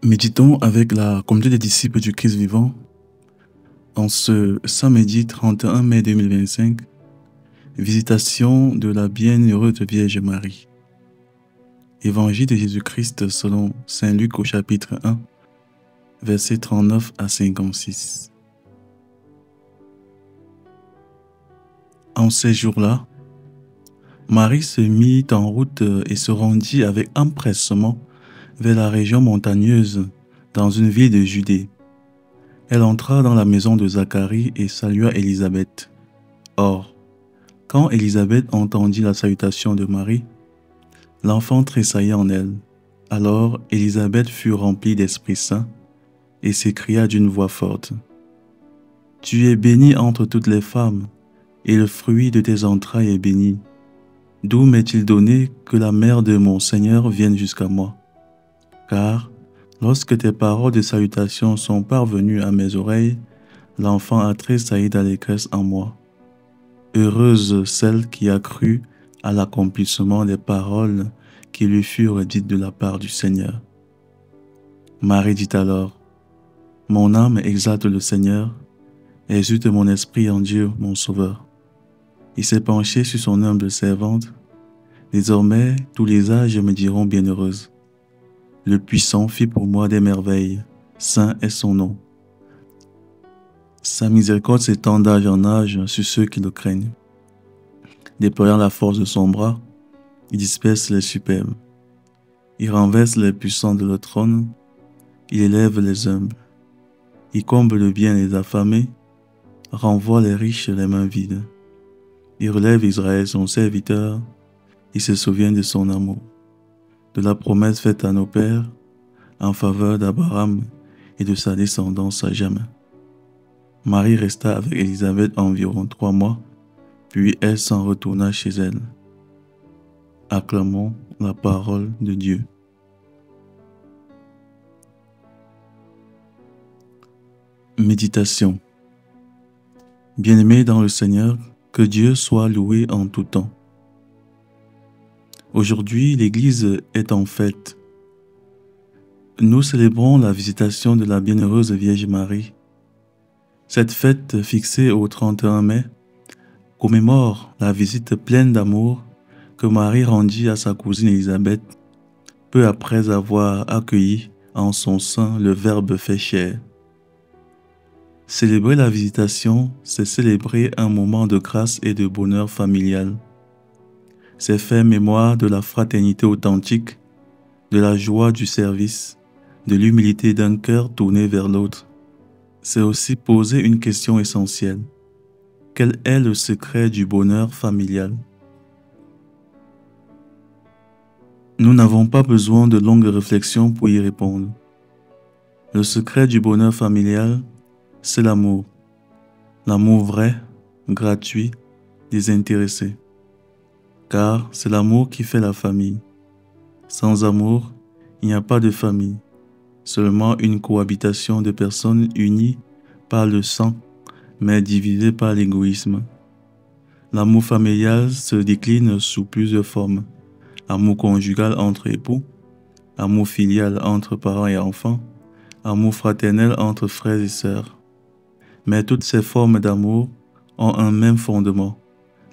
Méditons avec la communauté des disciples du Christ vivant en ce samedi 31 mai 2025, visitation de la bienheureuse Vierge Marie. Évangile de Jésus-Christ selon Saint Luc au chapitre 1, versets 39 à 56. En ces jours-là, Marie se mit en route et se rendit avec empressement vers la région montagneuse dans une ville de Judée. Elle entra dans la maison de Zacharie et salua Élisabeth. Or, quand Élisabeth entendit la salutation de Marie, l'enfant tressaillit en elle. Alors Élisabeth fut remplie d'Esprit Saint et s'écria d'une voix forte: « Tu es bénie entre toutes les femmes, et le fruit de tes entrailles est béni. D'où m'est-il donné que la mère de mon Seigneur vienne jusqu'à moi? Car, lorsque tes paroles de salutation sont parvenues à mes oreilles, l'enfant a tressailli d'allégresse en moi. Heureuse celle qui a cru à l'accomplissement des paroles qui lui furent dites de la part du Seigneur. » Marie dit alors: « Mon âme exalte le Seigneur, exulte mon esprit en Dieu mon Sauveur. Il s'est penché sur son humble servante. Désormais, tous les âges me diront bienheureuse. Le Puissant fit pour moi des merveilles, saint est son nom. Sa miséricorde s'étend d'âge en âge sur ceux qui le craignent. Déployant la force de son bras, il disperse les superbes. Il renverse les puissants de leur trône, il élève les humbles. Il comble le bien les affamés, renvoie les riches les mains vides. Il relève Israël son serviteur, il se souvient de son amour, de la promesse faite à nos pères, en faveur d'Abraham et de sa descendance à jamais. » Marie resta avec Élisabeth environ 3 mois, puis elle s'en retourna chez elle. Acclamons la parole de Dieu. Méditation. Bien-aimés dans le Seigneur, que Dieu soit loué en tout temps. Aujourd'hui, l'Église est en fête. Nous célébrons la visitation de la bienheureuse Vierge Marie. Cette fête, fixée au 31 mai, commémore la visite pleine d'amour que Marie rendit à sa cousine Élisabeth, peu après avoir accueilli en son sein le Verbe fait chair. Célébrer la visitation, c'est célébrer un moment de grâce et de bonheur familial. C'est faire mémoire de la fraternité authentique, de la joie du service, de l'humilité d'un cœur tourné vers l'autre. C'est aussi poser une question essentielle. Quel est le secret du bonheur familial? Nous n'avons pas besoin de longues réflexions pour y répondre. Le secret du bonheur familial, c'est l'amour. L'amour vrai, gratuit, désintéressé. Car c'est l'amour qui fait la famille. Sans amour, il n'y a pas de famille. Seulement une cohabitation de personnes unies par le sang, mais divisées par l'égoïsme. L'amour familial se décline sous plusieurs formes. Amour conjugal entre époux, amour filial entre parents et enfants, amour fraternel entre frères et sœurs. Mais toutes ces formes d'amour ont un même fondement,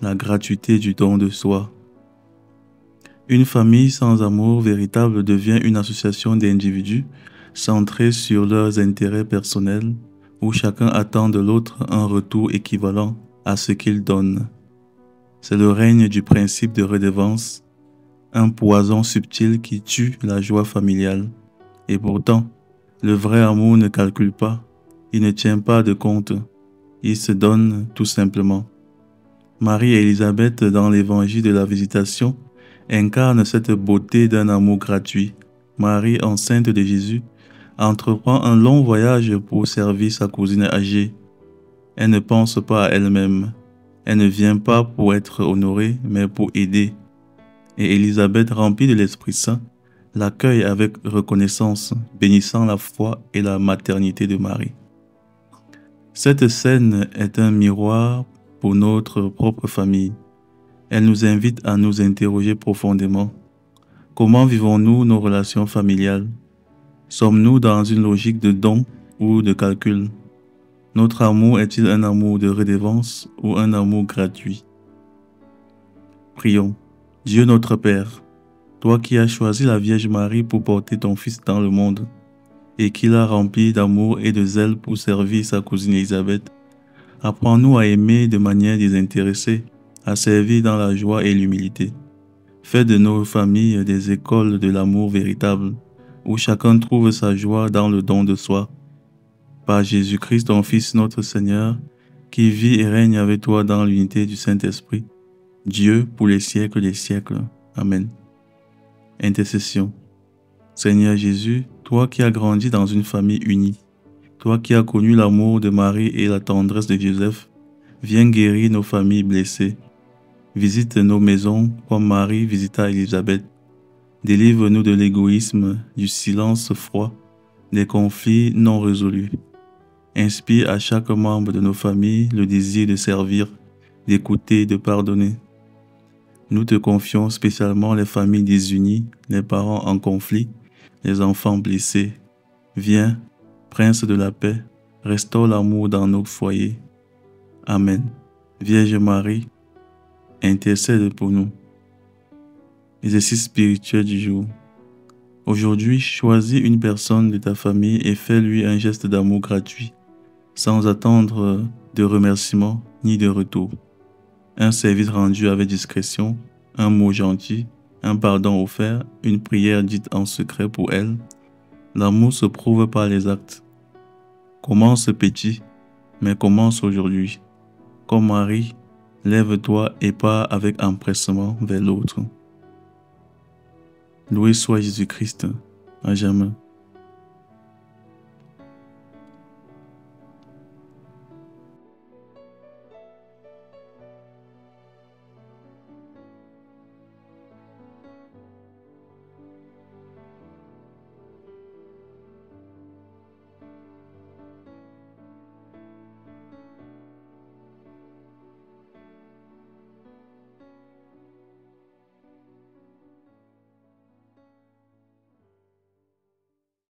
la gratuité du don de soi. Une famille sans amour véritable devient une association d'individus centrés sur leurs intérêts personnels, où chacun attend de l'autre un retour équivalent à ce qu'il donne. C'est le règne du principe de redevance, un poison subtil qui tue la joie familiale. Et pourtant, le vrai amour ne calcule pas, il ne tient pas de compte, il se donne tout simplement. Marie et Élisabeth, dans l'évangile de la visitation, incarnent cette beauté d'un amour gratuit. Marie, enceinte de Jésus, entreprend un long voyage pour servir sa cousine âgée. Elle ne pense pas à elle-même. Elle ne vient pas pour être honorée, mais pour aider. Et Élisabeth, remplie de l'Esprit Saint, l'accueille avec reconnaissance, bénissant la foi et la maternité de Marie. Cette scène est un miroir pour notre propre famille. Elle nous invite à nous interroger profondément. Comment vivons-nous nos relations familiales? Sommes-nous dans une logique de don ou de calcul? Notre amour est-il un amour de redevance ou un amour gratuit? Prions. Dieu notre Père, toi qui as choisi la Vierge Marie pour porter ton Fils dans le monde et qui l'a rempli d'amour et de zèle pour servir sa cousine Élisabeth, apprends-nous à aimer de manière désintéressée, à servir dans la joie et l'humilité. Fais de nos familles des écoles de l'amour véritable, où chacun trouve sa joie dans le don de soi. Par Jésus-Christ, ton Fils, notre Seigneur, qui vit et règne avec toi dans l'unité du Saint-Esprit, Dieu pour les siècles des siècles. Amen. Intercession. Seigneur Jésus, toi qui as grandi dans une famille unie, toi qui as connu l'amour de Marie et la tendresse de Joseph, viens guérir nos familles blessées. Visite nos maisons comme Marie visita Élisabeth. Délivre-nous de l'égoïsme, du silence froid, des conflits non résolus. Inspire à chaque membre de nos familles le désir de servir, d'écouter, de pardonner. Nous te confions spécialement les familles désunies, les parents en conflit, les enfants blessés. Viens, Prince de la paix, restaure l'amour dans nos foyers. Amen. Vierge Marie, intercède pour nous. Exercice spirituel du jour. Aujourd'hui, choisis une personne de ta famille et fais-lui un geste d'amour gratuit, sans attendre de remerciements ni de retour. Un service rendu avec discrétion, un mot gentil, un pardon offert, une prière dite en secret pour elle. L'amour se prouve par les actes. Commence petit, mais commence aujourd'hui. Comme Marie, lève-toi et pars avec empressement vers l'autre. Loué soit Jésus-Christ, à jamais.